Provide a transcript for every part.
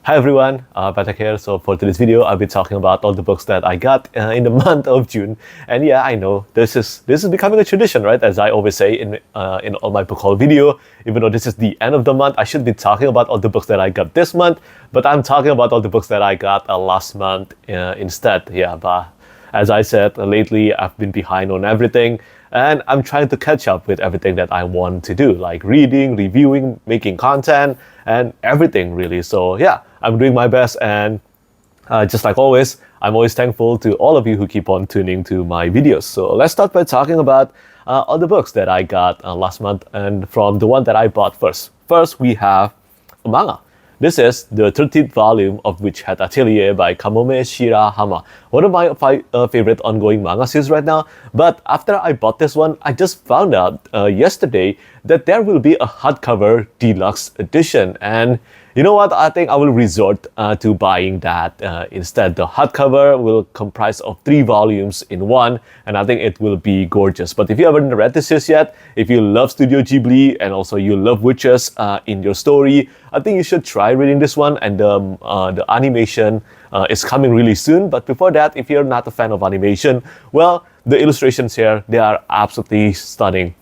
Hi everyone, Petrik here. So for today's video, I'll be talking about all the books that I got in the month of June. And yeah, I know this is becoming a tradition, right? As I always say in all my book haul video, even though this is the end of the month, I should be talking about all the books that I got this month. But I'm talking about all the books that I got last month instead. Yeah, but as I said, lately I've been behind on everything. And I'm trying to catch up with everything that I want to do, like reading, reviewing, making content, and everything really. So yeah, I'm doing my best, and just like always, I'm always thankful to all of you who keep on tuning to my videos. So let's start by talking about all the books that I got last month, and from the one that I bought first. First, we have a manga. This is the 13th volume of Witch Hat Atelier by Kamome Shirahama. One of my favorite ongoing manga series right now. But after I bought this one, I just found out yesterday that there will be a hardcover deluxe edition. And you know what? I think I will resort to buying that instead. The hardcover will comprise of 3 volumes in one, and I think it will be gorgeous. But if you haven't read this series yet, if you love Studio Ghibli and also you love witches in your story, I think you should try reading this one. And the animation is coming really soon. But before that, if you're not a fan of animation, well, the illustrations here, they are absolutely stunning.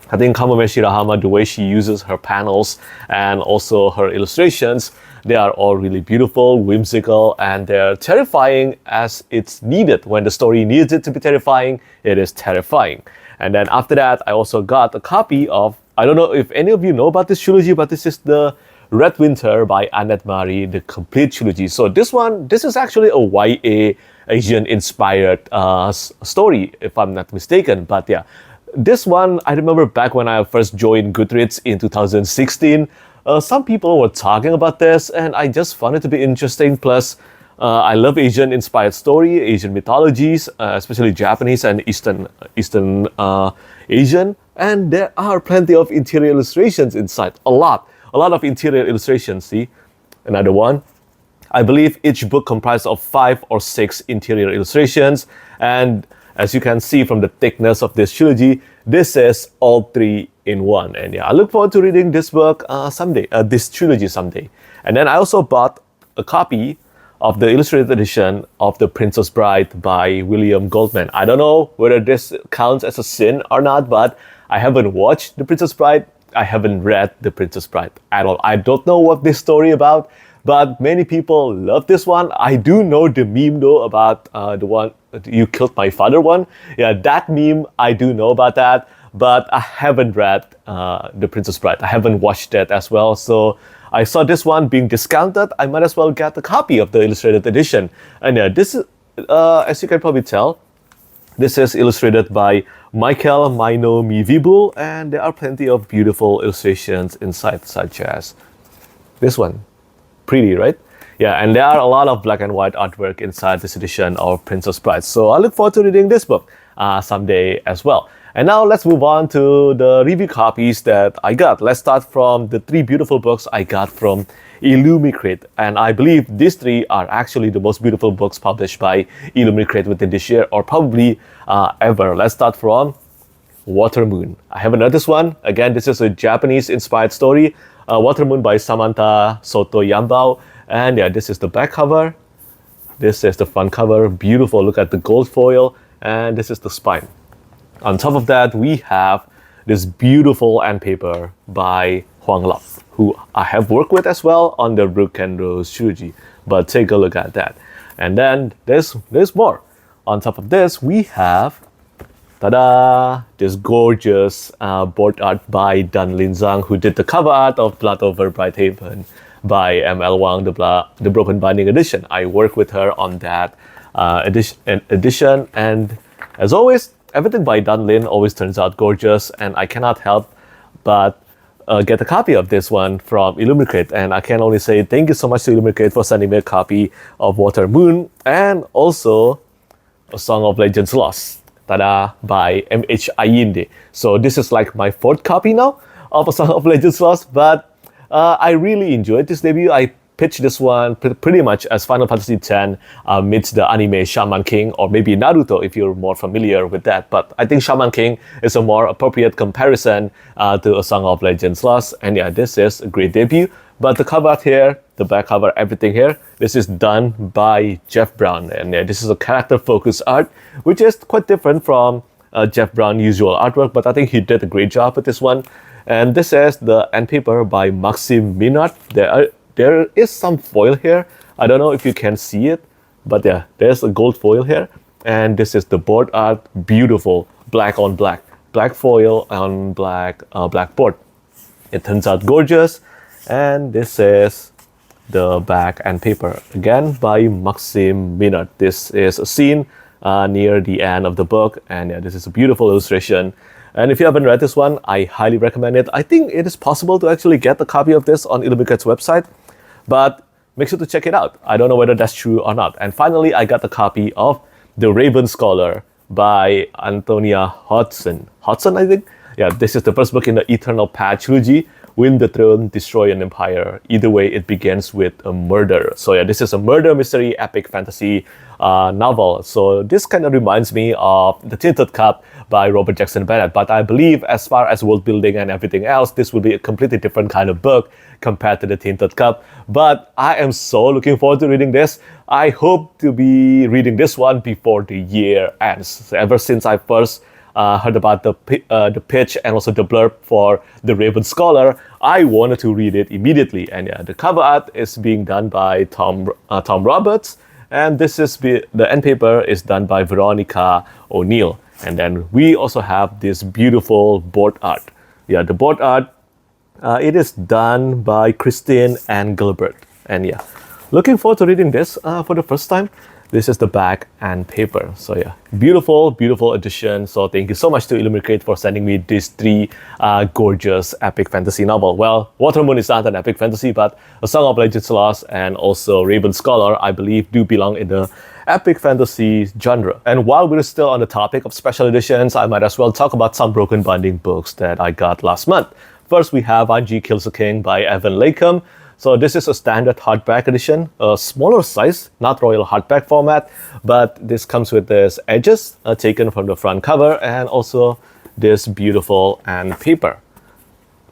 I think Kamome Shirahama, the way she uses her panels and also her illustrations, they are all really beautiful, whimsical, and they're terrifying as it's needed. When the story needs it to be terrifying, it is terrifying. And then after that, I also got a copy of, I don't know if any of you know about this trilogy, but this is the Red Winter by Annette Marie, the complete trilogy. So this is actually a YA Asian-inspired story, if I'm not mistaken. But yeah, this one, I remember back when I first joined Goodreads in 2016, some people were talking about this, and I just found it to be interesting. Plus, I love Asian-inspired story, Asian mythologies, especially Japanese and Eastern Asian. And there are plenty of interior illustrations inside, a lot of interior illustrations. See, another one. I believe each book comprises of 5 or 6 interior illustrations, and as you can see from the thickness of this trilogy, this is all 3 in one. And yeah, I look forward to reading this book someday, this trilogy someday. And then I also bought a copy of the illustrated edition of The Princess Bride by William Goldman. I don't know whether this counts as a sin or not, but I haven't watched The Princess Bride. I haven't read The Princess Bride at all. I don't know what this story about, but many people love this one. I do know the meme though about the one, "You Killed My Father" one. Yeah, that meme, I do know about that, but I haven't read The Princess Bride. I haven't watched that as well. So I saw this one being discounted. I might as well get a copy of the illustrated edition. And yeah, this is, as you can probably tell, this is illustrated by Michael Maino Mivibul, and there are plenty of beautiful illustrations inside, such as this one. Pretty, right? Yeah, and there are a lot of black and white artwork inside this edition of Princess Bride. So I look forward to reading this book someday as well. And now let's move on to the review copies that I got. Let's start from the 3 beautiful books I got from Illumicrate. And I believe these 3 are actually the most beautiful books published by Illumicrate within this year, or probably ever. Let's start from Water Moon. I haven't read this one. Again, this is a Japanese-inspired story. Water Moon by Samantha Soto Yambao. And yeah, this is the back cover. This is the front cover. Beautiful. Look at the gold foil. And this is the spine. On top of that, we have this beautiful end paper by Huang Lao, who I have worked with as well on the Brook and Rose trilogy. But take a look at that. And then there's more. On top of this, we have, ta-da, this gorgeous board art by Dan Lin Zhang, who did the cover art of Blood Over Brighthaven by M.L. Wang, the Broken Binding edition. I worked with her on that edition, and as always, everything by Dan Lin always turns out gorgeous, and I cannot help but get a copy of this one from Illumicrate. And I can only say thank you so much to Illumicrate for sending me a copy of Water Moon, and also A Song of Legends Lost, tada, by M.H. Ayinde. So this is like my 4th copy now of A Song of Legends Lost, but I really enjoyed this debut. I pitch this one pretty much as Final Fantasy X meets the anime Shaman King, or maybe Naruto if you're more familiar with that. But I think Shaman King is a more appropriate comparison to A Song of Legends Lost. And yeah, this is a great debut But the cover art here, the back cover, everything here, this is done by Jeff Brown. And this is a character focused art, which is quite different from Jeff Brown's usual artwork, but I think he did a great job with this one. And this is the end paper by Maxime Minard. There is some foil here. I don't know if you can see it, but yeah, there's a gold foil here. And this is the board art, beautiful, black on black, black foil on black board. It turns out gorgeous. And this is the back and paper, again by Maxime Minard. This is a scene near the end of the book, and yeah, this is a beautiful illustration. And if you haven't read this one, I highly recommend it. I think it is possible to actually get a copy of this on Illumicrate's website, but make sure to check it out. I don't know whether that's true or not. And finally, I got a copy of The Raven Scholar by Antonia Hodgson. Hodgson, I think? Yeah, this is the first book in the Eternal Path trilogy. Win the throne, destroy an empire. Either way, it begins with a murder. So yeah, this is a murder mystery epic fantasy novel. So this kind of reminds me of The Tinted Cup by Robert Jackson Bennett. But I believe as far as world building and everything else, this will be a completely different kind of book compared to The Tinted Cup. But I am so looking forward to reading this. I hope to be reading this one before the year ends. So ever since I first heard about the pitch and also the blurb for The Raven Scholar, I wanted to read it immediately. And yeah, the cover art is being done by Tom Roberts, and this is the end paper is done by Veronica O'Neill. And then we also have this beautiful board art. Yeah, the board art, it is done by Christine and Gilbert. And yeah, looking forward to reading this for the first time. This is the back and paper. So yeah, beautiful, beautiful edition. So thank you so much to Illumicrate for sending me these three gorgeous epic fantasy novel. Well, Watermoon is not an epic fantasy, but A Song of Legends Lost and also Raven Scholar, I believe, do belong in the epic fantasy genre. And while we're still on the topic of special editions, I might as well talk about some Broken Binding books that I got last month. First, we have Angie Kills a King by Evan Lakem. So this is a standard hardback edition, a smaller size, not royal hardback format, but this comes with this edges taken from the front cover and also this beautiful end paper.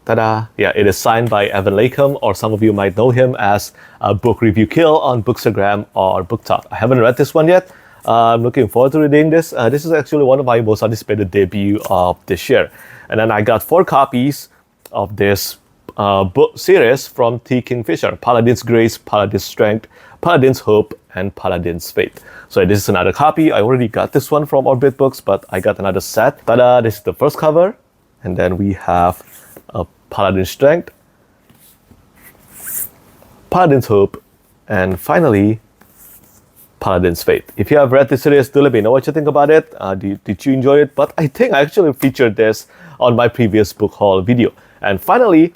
Ta-da! Yeah, it is signed by Evan Lakem, or some of you might know him as Book Review Kill on Bookstagram or Book Talk. I haven't read this one yet. I'm looking forward to reading this. This is actually one of my most anticipated debut of this year. And then I got 4 copies of this book series from T. Kingfisher: Paladin's Grace, Paladin's Strength, Paladin's Hope, and Paladin's Faith. So this is another copy. I already got this one from Orbit Books, but I got another set. Ta-da! This is the first cover. And then we have Paladin's Strength, Paladin's Hope, and finally, Paladin's Faith. If you have read this series, do let me know what you think about it. Did you enjoy it? But I think I actually featured this on my previous book haul video. And finally,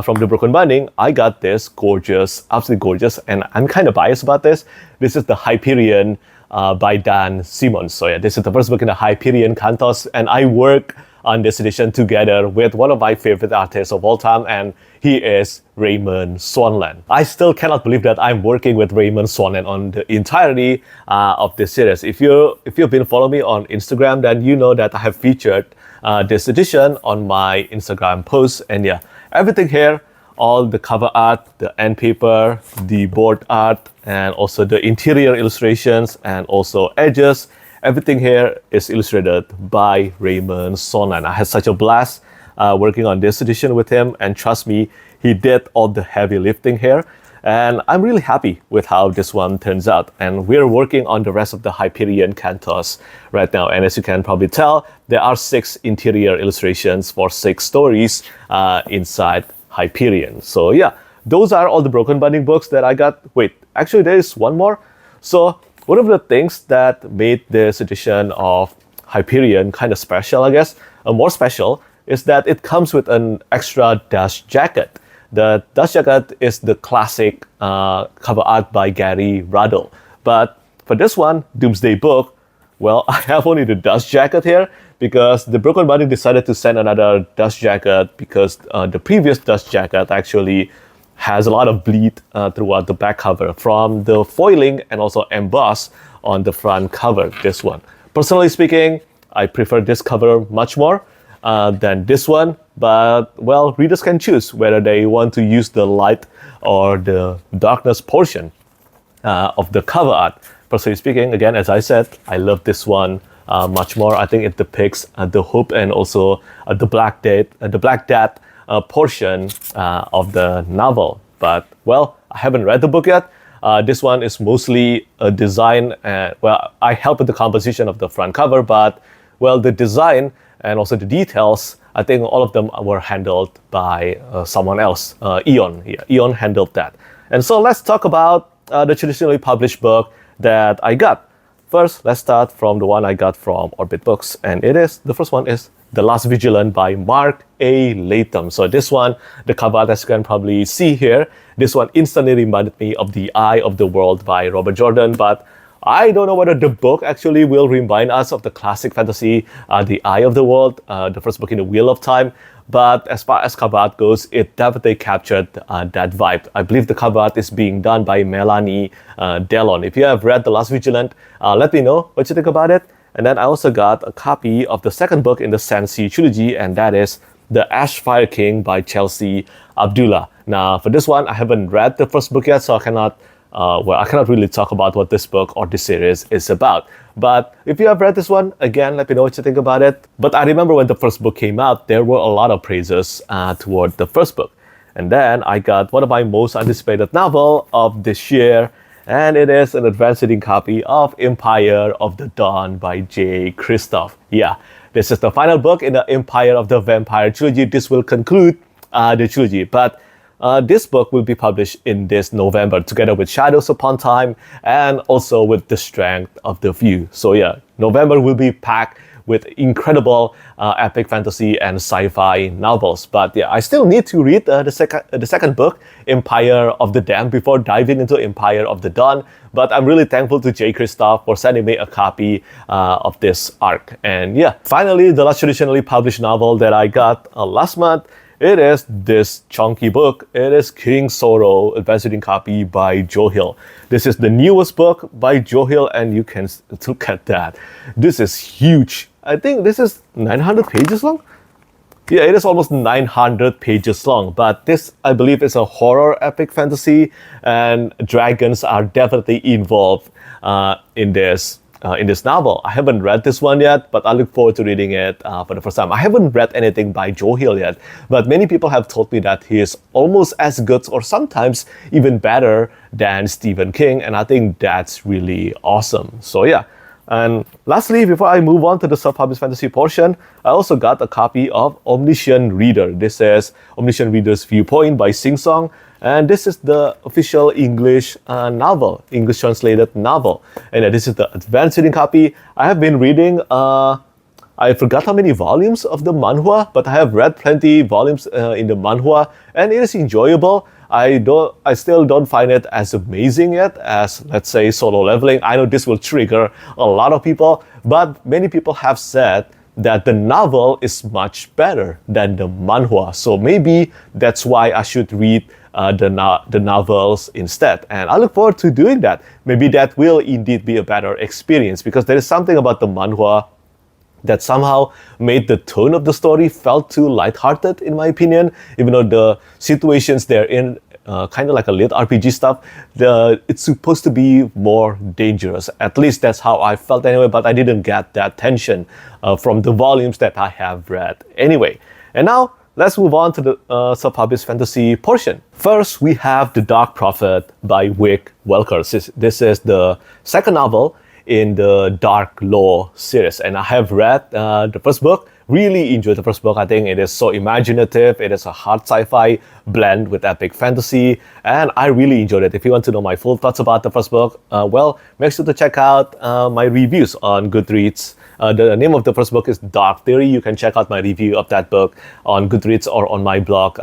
from the Broken Binding, I got this gorgeous, absolutely gorgeous, and I'm kind of biased about this. This is the Hyperion by Dan Simmons. So yeah, this is the first book in the Hyperion Cantos, and I work on this edition together with one of my favorite artists of all time, and he is Raymond Swanland. I still cannot believe that I'm working with Raymond Swanland on the entirety of this series. If you've been following me on Instagram, then you know that I have featured this edition on my Instagram posts. And yeah, everything here, all the cover art, the end paper, the board art, and also the interior illustrations and also edges, everything here is illustrated by Raymond Swanland. I had such a blast working on this edition with him, and trust me, he did all the heavy lifting here. And I'm really happy with how this one turns out. And we're working on the rest of the Hyperion Cantos right now. And as you can probably tell, there are 6 interior illustrations for 6 stories inside Hyperion. So yeah, those are all the Broken Binding books that I got. Wait, actually there is one more. So one of the things that made this edition of Hyperion kind of special, I guess, more special, is that it comes with an extra dust jacket. The dust jacket is the classic cover art by Gary Radel. But for this one, Doomsday Book, well, I have only the dust jacket here because the Broken Binding decided to send another dust jacket because the previous dust jacket actually has a lot of bleed throughout the back cover from the foiling and also emboss on the front cover, this one. Personally speaking, I prefer this cover much more. than this one. But, well, readers can choose whether they want to use the light or the darkness portion of the cover art. Personally speaking, again, as I said, I love this one much more. I think it depicts the hope and also the Black Death portion of the novel. But, well, I haven't read the book yet. This one is mostly a design. Well, I helped with the composition of the front cover, but, well, the design and also the details, I think all of them were handled by someone else. Eon. Yeah, Eon handled that. And so let's talk about the traditionally published book that I got. First, let's start from the one I got from Orbit Books, and the first one is The Last Vigilant by Mark A. Latham. So this one, the cover art, as you can probably see here, this one instantly reminded me of The Eye of the World by Robert Jordan, but I don't know whether the book actually will remind us of the classic fantasy, The Eye of the World, the first book in the Wheel of Time. But as far as cover art goes, it definitely captured that vibe. I believe the cover art is being done by Melanie Delon. If you have read The Last Vigilant, let me know what you think about it. And then I also got a copy of the second book in the Sansi trilogy, and that is The Ashfire King by Chelsea Abdullah. Now, for this one, I haven't read the first book yet, so I cannot really talk about what this book or this series is about. But if you have read this one, again, let me know what you think about it. But I remember when the first book came out, there were a lot of praises toward the first book. And then I got one of my most anticipated novel of this year, and it is an advanced reading copy of Empire of the Dawn by J. Kristoff. Yeah, this is the final book in the Empire of the Vampire trilogy. This will conclude the trilogy. But this book will be published in this November together with Shadows Upon Time and also with The Strength of the View. So yeah, November will be packed with incredible epic fantasy and sci-fi novels. But yeah, I still need to read the second book, Empire of the Damned, before diving into Empire of the Dawn. But I'm really thankful to J. Kristoff for sending me a copy of this arc. And yeah, finally, the last traditionally published novel that I got last month, it is this chunky book. It is King Sorrow, advanced reading copy by Joe Hill. This is the newest book by Joe Hill, and you can look at that. This is huge. I think this is 900 pages long. Yeah, it is almost 900 pages long, but this, I believe, is a horror epic fantasy, and dragons are definitely involved in this novel. I haven't read this one yet, but I look forward to reading it for the first time. I haven't read anything by Joe Hill yet, but many people have told me that he is almost as good or sometimes even better than Stephen King, and I think that's really awesome. So yeah. And lastly, before I move on to the self-published fantasy portion, I also got a copy of Omniscient Reader. This is Omniscient Reader's Viewpoint by Sing Song. And this is the official English novel, English translated novel. And this is the advanced reading copy. I have been reading, I forgot how many volumes of the manhwa, but I have read plenty volumes in the manhwa, and it is enjoyable. I still don't find it as amazing yet as, let's say, Solo Leveling. I know this will trigger a lot of people, but many people have said that the novel is much better than the manhwa. So maybe that's why I should read the novels instead. And I look forward to doing that. Maybe that will indeed be a better experience, because there is something about the manhwa that somehow made the tone of the story felt too lighthearted, in my opinion. Even though the situations they're in, kind of like a lit RPG stuff, it's supposed to be more dangerous. At least that's how I felt anyway, but I didn't get that tension from the volumes that I have read anyway. And now, let's move on to the self-published fantasy portion. First, we have The Dark Prophet by Wick Welker. This is the second novel in the Dark Law series, and I have read the first book. Really enjoyed the first book. I think it is so imaginative. It is a hard sci-fi blend with epic fantasy, and I really enjoyed it. If you want to know my full thoughts about the first book, well, make sure to check out my reviews on Goodreads. The name of the first book is Dark Theory. You can check out my review of that book on Goodreads or on my blog,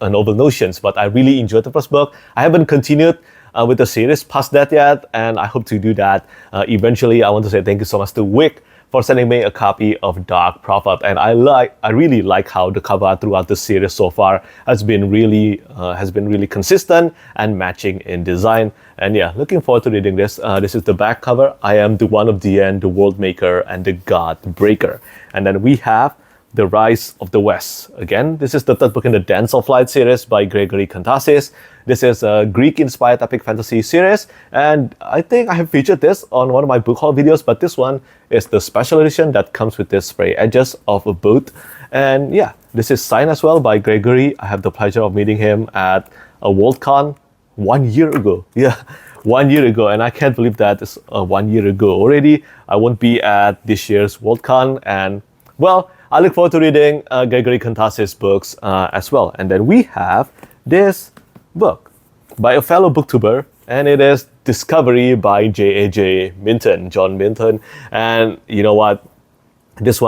Noble Notions. But I really enjoyed the first book. I haven't continued with the series past that yet, and I hope to do that eventually. I want to say thank you so much to Wick for sending me a copy of Dark Prophet, and I really like how the cover throughout the series so far has been really consistent and matching in design. And yeah, looking forward to reading this. This is the back cover. I am the One of the End, the World Maker, and the God Breaker. And then we have The Rise of the West. Again, this is the third book in the Dance of Light series by Gregory Kantasis. This is a Greek-inspired epic fantasy series, and I think I have featured this on one of my book haul videos, but this one is the special edition that comes with this spray edges of a boot. And yeah, this is signed as well by Gregory. I have the pleasure of meeting him at a Worldcon 1 year ago. Yeah, 1 year ago, and I can't believe that it's 1 year ago already. I won't be at this year's Worldcon, and well, I look forward to reading Gregory Kantasis' books as well. And then we have this book by a fellow booktuber, and it is Discovery by J.A.J. Minton, John Minton. And you know what? This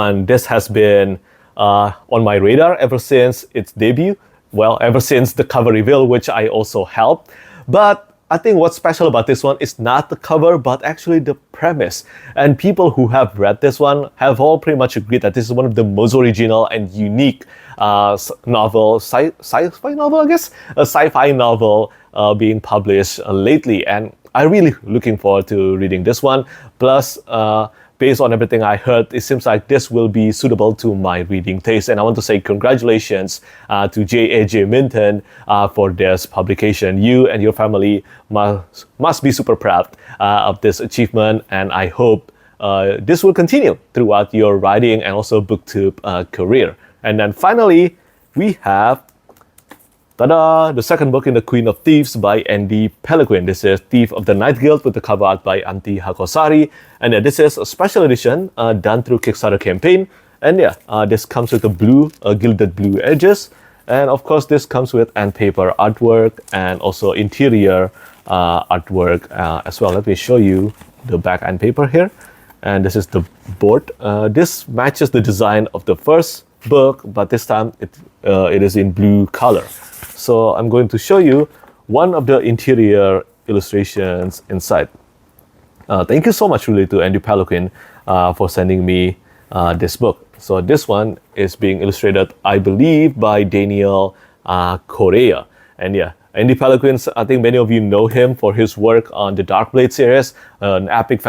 has been on my radar ever since its debut. Well, ever since the cover reveal, which I also helped. But I think what's special about this one is not the cover, but actually the premise. And people who have read this one have all pretty much agreed that this is one of the most original and unique novel, sci-fi novel, I guess? A sci-fi novel being published lately. And I'm really looking forward to reading this one. Plus, based on everything I heard, it seems like this will be suitable to my reading taste. And I want to say congratulations to J.A.J. Minton for this publication. You and your family must be super proud of this achievement. And I hope this will continue throughout your writing and also booktube career. And then finally, we have ta-da! The second book in the Queen of Thieves by Andy Peloquin. This is Thief of the Night Guild with the cover art by Antti Hakosari. And this is a special edition done through Kickstarter campaign. And yeah, this comes with the blue, gilded blue edges. And of course, this comes with end paper artwork and also interior artwork as well. Let me show you the back end paper here. And this is the board. This matches the design of the first book, but this time it is in blue color. So I'm going to show you one of the interior illustrations inside. Thank you so much really to Andy Peloquin for sending me this book. So this one is being illustrated, I believe, by Daniel Correa. And yeah, Andy Peloquin, I think many of you know him for his work on the Darkblade series, an epic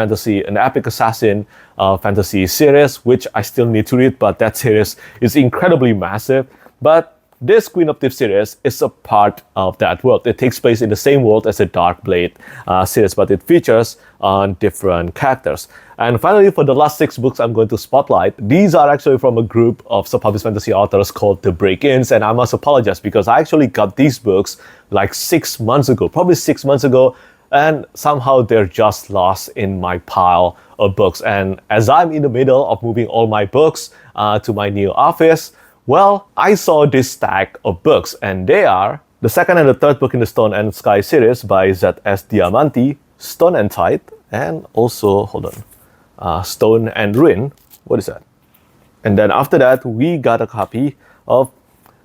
assassin fantasy series, which I still need to read, but that series is incredibly massive. But this Queen of Thieves series is a part of that world. It takes place in the same world as the Darkblade series, but it features different characters. And finally, for the last 6 books I'm going to spotlight, these are actually from a group of self-published fantasy authors called The Break-Ins, and I must apologize because I actually got these books like 6 months ago, probably 6 months ago, and somehow they're just lost in my pile of books. And as I'm in the middle of moving all my books to my new office, well, I saw this stack of books, and they are the second and the third book in the Stone and Sky series by Z.S. Diamanti, Stone and Tide, and also, Stone and Ruin. What is that? And then after that, we got a copy of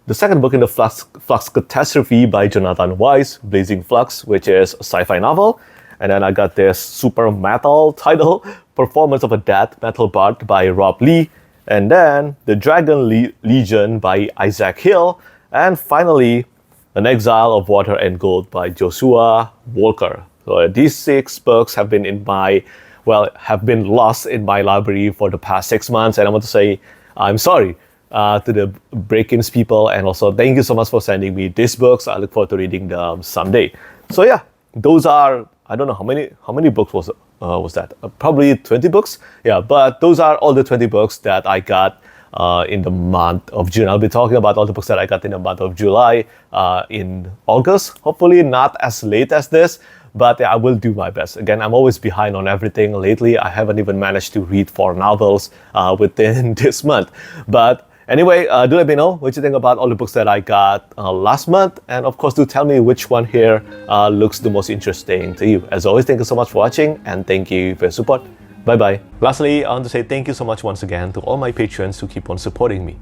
the second book in the Flux Catastrophe by Jonathan Weiss, Blazing Flux, which is a sci-fi novel. And then I got this super metal title, Performance of a Death Metal Bard by Rob Leigh. And then The Dragon Legion by Isaac Hill. And finally, An Exile of Water and Gold by Joshua Walker. So these 6 books have been have been lost in my library for the past 6 months. And I want to say, I'm sorry to the Break-Ins people. And also thank you so much for sending me these books. I look forward to reading them someday. So yeah, those are, I don't know how many books was that? Probably 20 books? Yeah, but those are all the 20 books that I got in the month of June. I'll be talking about all the books that I got in the month of July in August. Hopefully not as late as this, but yeah, I will do my best. Again, I'm always behind on everything. Lately, I haven't even managed to read 4 novels within this month. But anyway, do let me know what you think about all the books that I got last month. And of course, do tell me which one here looks the most interesting to you. As always, thank you so much for watching and thank you for your support. Bye-bye. Lastly, I want to say thank you so much once again to all my patrons who keep on supporting me.